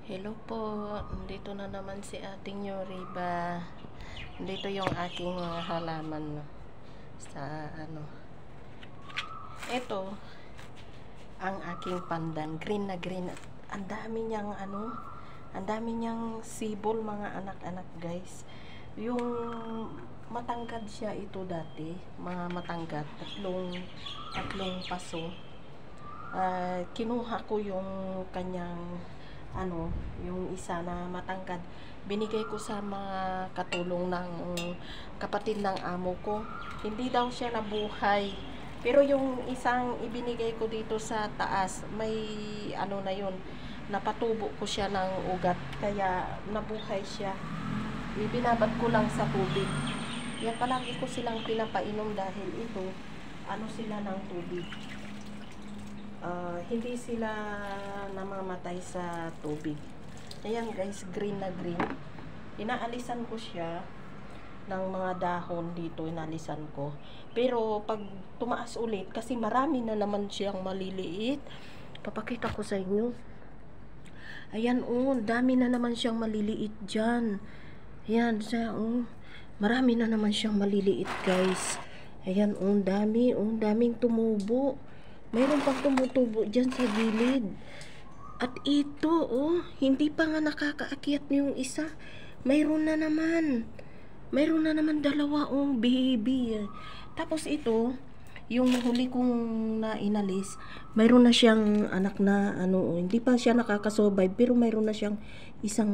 Hello po, dito na naman si ating Yoriba. Dito yung aking mga halaman sa ito ang aking pandan, green na green. Ang dami niyang ang dami niyang sibol, mga anak-anak guys. Yung matangkad siya ito dati, mga matangkad, tatlong paso. Kinuha ko yung kanyang yung isa na matangkad, binigay ko sa mga katulong ng kapatid ng amo ko. Hindi daw siya nabuhay, pero yung isang ibinigay ko dito sa taas, may na yun, napatubo ko siya ng ugat, kaya nabuhay siya. Ibinabad ko lang sa tubig. Yan, palagi ko silang pinapainom dahil ito, sila ng tubig. Hindi sila namamatay sa tubig. Ayan guys, green na green. Inaalisan ko siya ng mga dahon dito, inalisan ko. Pero pag tumaas ulit, kasi marami na naman siyang maliliit, papakita ko sa inyo. Ayan, dami na naman siyang maliliit dyan. Ayan, marami na naman siyang maliliit guys. Ayan, daming tumubo. Mayroon pang tumutubo dyan sa gilid. At ito, hindi pa nga nakakaakyat yung isa. Mayroon na naman dalawa, baby. Tapos ito, yung huli kong na inalis, mayroon na siyang anak na, hindi pa siya nakakasurvive, pero mayroon na siyang isang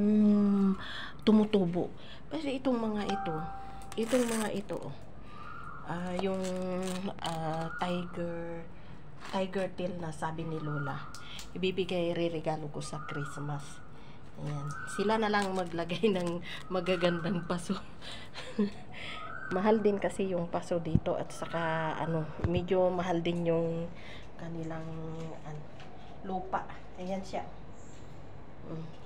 tumutubo. Kasi itong mga ito, yung tiger tail na sabi ni Lola, regalo ko sa Christmas. Ayan, sila na lang maglagay ng magagandang paso. Mahal din kasi yung paso dito, at saka medyo mahal din yung kanilang lupa. Ayan siya.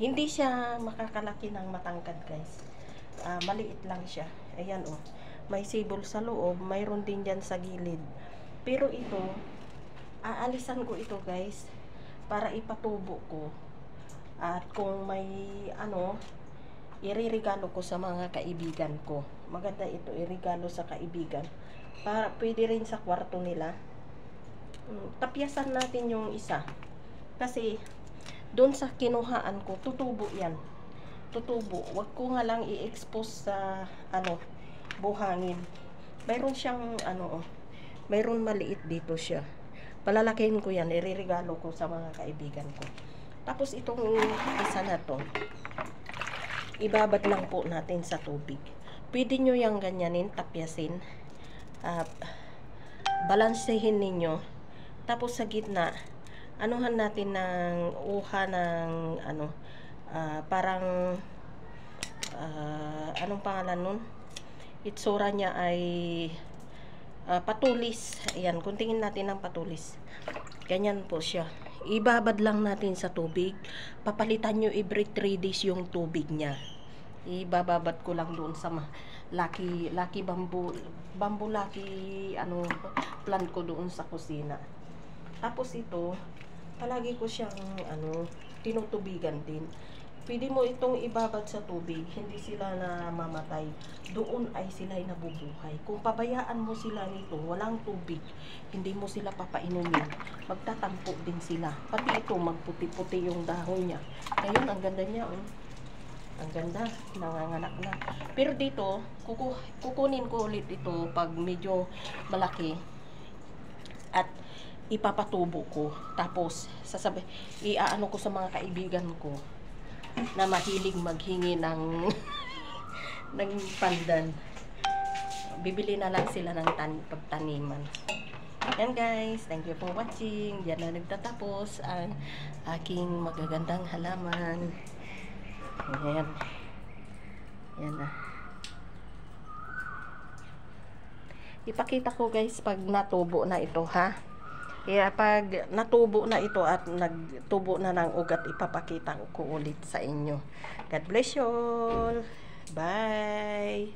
Hindi siya makakalaki ng matangkad guys. Maliit lang siya. Ayan, may sibol sa loob, mayroon din dyan sa gilid. Pero ito, aalisan ko ito guys para ipatubo ko, at kung may iririgalo ko sa mga kaibigan ko. Maganda ito, iregalo sa kaibigan, para pwede rin sa kwarto nila. Tapyasan natin yung isa, kasi doon sa kinuhaan ko, tutubo yan, wag ko nga lang i-expose sa buhangin. Mayroon siyang mayroon maliit dito siya. Palalakihin ko yan, iririgalo ko sa mga kaibigan ko. Tapos itong isa na to, ibabad lang po natin sa tubig. Pwede nyo yung ganyanin, tapyasin, balansehin ninyo. Tapos sa gitna, anuhan natin ng ng parang anong pangalan nun? Itsura niya ay patulis. Ayan, kuntingin natin ng patulis. Ganyan po siya. Ibabad lang natin sa tubig. Papalitan nyo every 3 days yung tubig niya. Ibababad ko lang doon sa lucky bamboo plant ko doon sa kusina. Tapos ito, palagi ko siyang tinutubigan din. Pwede mo itong ibabad sa tubig, hindi sila namamatay. Doon ay sila nabubuhay. Kung pabayaan mo sila nito, walang tubig, hindi mo sila papainumin, magtatampo din sila. Pati ito, magputi-puti yung dahon niya. Ngayon, ang ganda niya, ang ganda, nanganganak na. Pero dito, kukunin ko ulit ito pag medyo malaki, at ipapatubo ko. Tapos, iaano ko sa mga kaibigan ko na mahilig maghingi ng ng pandan. Bibili na lang sila ng pagtaniman. Yan guys, thank you for watching. Diyan na nagtatapos ang aking magagandang halaman. Ayan. Yan na. Ipakita ko guys pag natubo na ito, ha. Kaya pag natubo na ito at nagtubo na ng ugat, ipapakita ko ulit sa inyo. God bless you all. Bye.